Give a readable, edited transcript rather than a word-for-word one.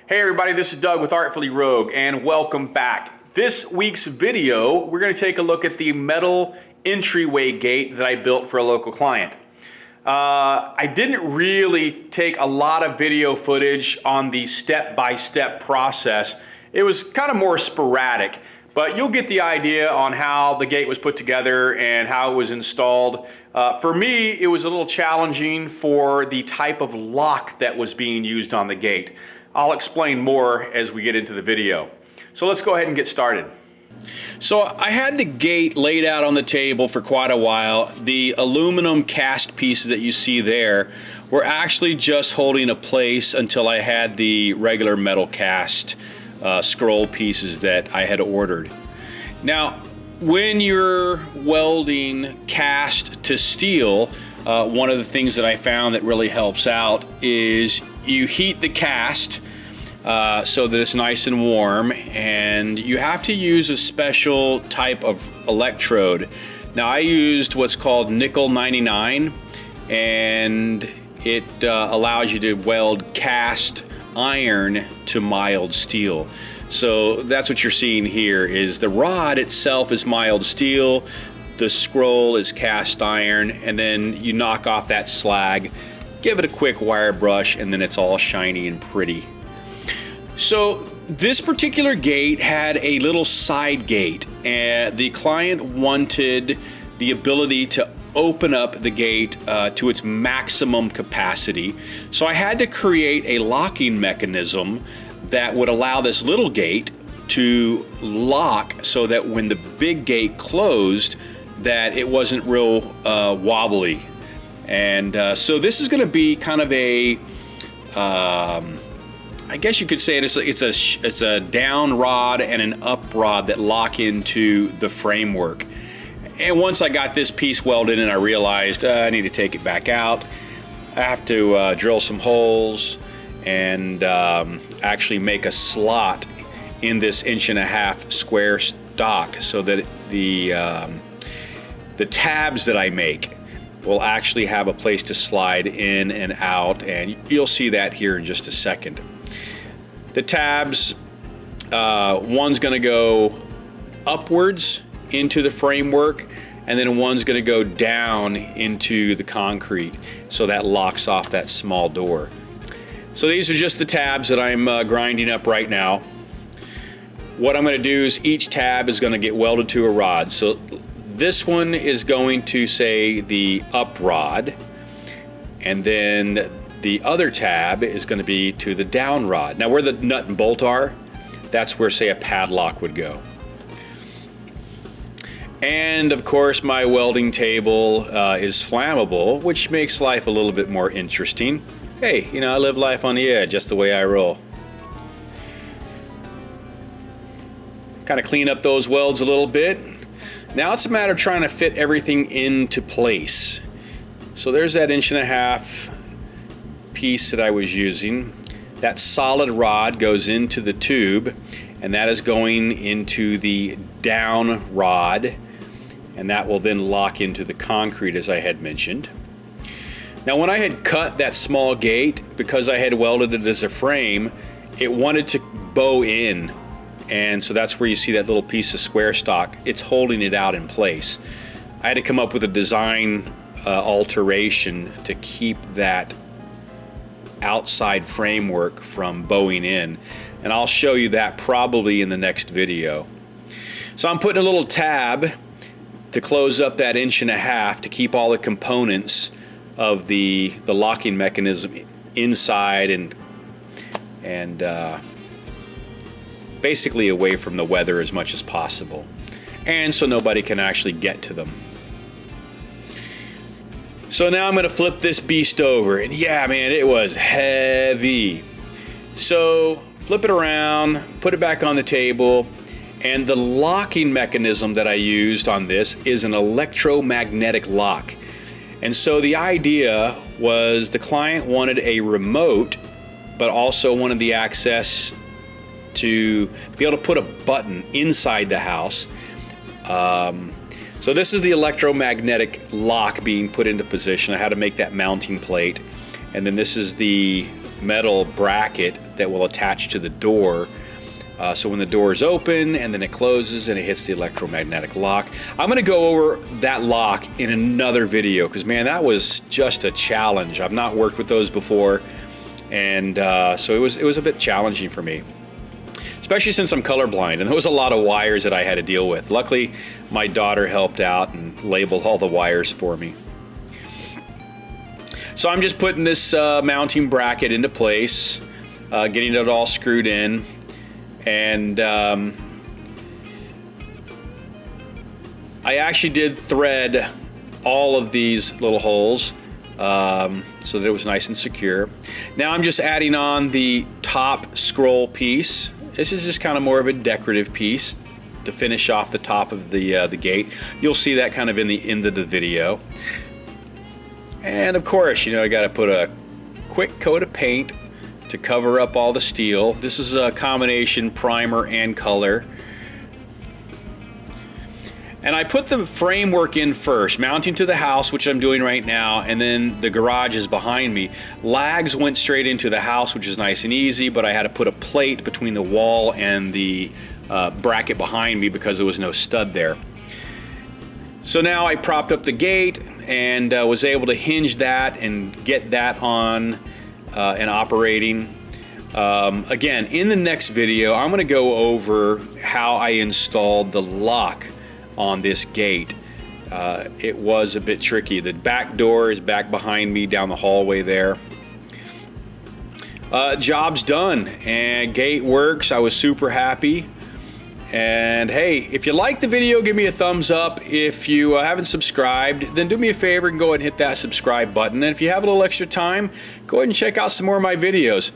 Hey everybody, this is Doug with Artfully Rogue, and welcome back. This week's video, we're going to take a look at the metal entryway gate that I built for a local client. I didn't really take a lot of video footage on the step-by-step process. It was kind of more sporadic, but you'll get the idea on how the gate was put together and how it was installed. For me, it was a little challenging for the type of lock that was being used on the gate. I'll explain more as we get into the video. So let's go ahead and get started. So I had the gate laid out on the table for quite a while. The aluminum cast pieces that you see there were actually just holding a place until I had the regular metal cast scroll pieces that I had ordered. Now, when you're welding cast to steel, one of the things that I found that really helps out is you heat the cast so that it's nice and warm, and you have to use a special type of electrode. Now I used what's called nickel 99, and it allows you to weld cast iron to mild steel. So that's what you're seeing here. Is the rod itself is mild steel, the scroll is cast iron, and then you knock off that slag, give it a quick wire brush, and then it's all shiny and pretty. So this particular gate had a little side gate, and the client wanted the ability to open up the gate to its maximum capacity. So I had to create a locking mechanism that would allow this little gate to lock so that when the big gate closed, that it wasn't real wobbly. And so this is going to be kind of a I guess you could say it's a down rod and an up rod that lock into the framework. And once I got this piece welded in, I realized I need to take it back out. I have to drill some holes and actually make a slot in this 1.5 inch square stock so that the tabs that I make will actually have a place to slide in and out, and you'll see that here in just a second. The tabs, one's going to go upwards into the framework, and then one's going to go down into the concrete, so that locks off that small door. So these are just the tabs that I'm grinding up right now. What I'm going to do is each tab is going to get welded to a rod. So this one is going to say the up rod, and then the other tab is going to be to the down rod. Now where the nut and bolt are, that's where, say, a padlock would go. And of course my welding table is flammable, which makes life a little bit more interesting. Hey, you know, I live life on the edge, just the way I roll. Kind of clean up those welds a little bit. Now it's a matter of trying to fit everything into place. So there's that 1.5 inch piece that I was using. That solid rod goes into the tube, and that is going into the down rod, and that will then lock into the concrete, as I had mentioned. Now when I had cut that small gate, because I had welded it as a frame, it wanted to bow in, and so that's where you see that little piece of square stock. It's holding it out in place. I had to come up with a design alteration to keep that outside framework from bowing in, and I'll show you that probably in the next video. So I'm putting a little tab to close up that 1.5 inch to keep all the components of the locking mechanism inside and basically away from the weather as much as possible, and so nobody can actually get to them. So now I'm going to flip this beast over, and yeah, man, it was heavy. So flip it around, put it back on the table, and the locking mechanism that I used on this is an electromagnetic lock. And so the idea was the client wanted a remote, but also wanted the access to be able to put a button inside the house. So this is the electromagnetic lock being put into position. I had to make that mounting plate, and then this is the metal bracket that will attach to the door. So when the door is open and then it closes and it hits the electromagnetic lock. I'm gonna go over that lock in another video because, man, that was just a challenge. I've not worked with those before, and so it was a bit challenging for me, especially since I'm colorblind, and there was a lot of wires that I had to deal with. Luckily, my daughter helped out and labeled all the wires for me. So I'm just putting this mounting bracket into place, getting it all screwed in. And I actually did thread all of these little holes so that it was nice and secure. Now I'm just adding on the top scroll piece. This is just kind of more of a decorative piece to finish off the top of the gate. You'll see that kind of in the end of the video. And of course, you know, I got to put a quick coat of paint to cover up all the steel. This is a combination primer and color. And I put the framework in first, mounting to the house, which I'm doing right now, and then the garage is behind me. Lags went straight into the house, which is nice and easy, but I had to put a plate between the wall and the bracket behind me because there was no stud there. So now I propped up the gate and was able to hinge that and get that on and operating. Again, in the next video, I'm going to go over how I installed the lock on this gate. It was a bit tricky. The back door is back behind me down the hallway there. Job's done and gate works. I was super happy. And hey, if you like the video, give me a thumbs up. If you haven't subscribed, then do me a favor and go ahead and hit that subscribe button. And if you have a little extra time, go ahead and check out some more of my videos.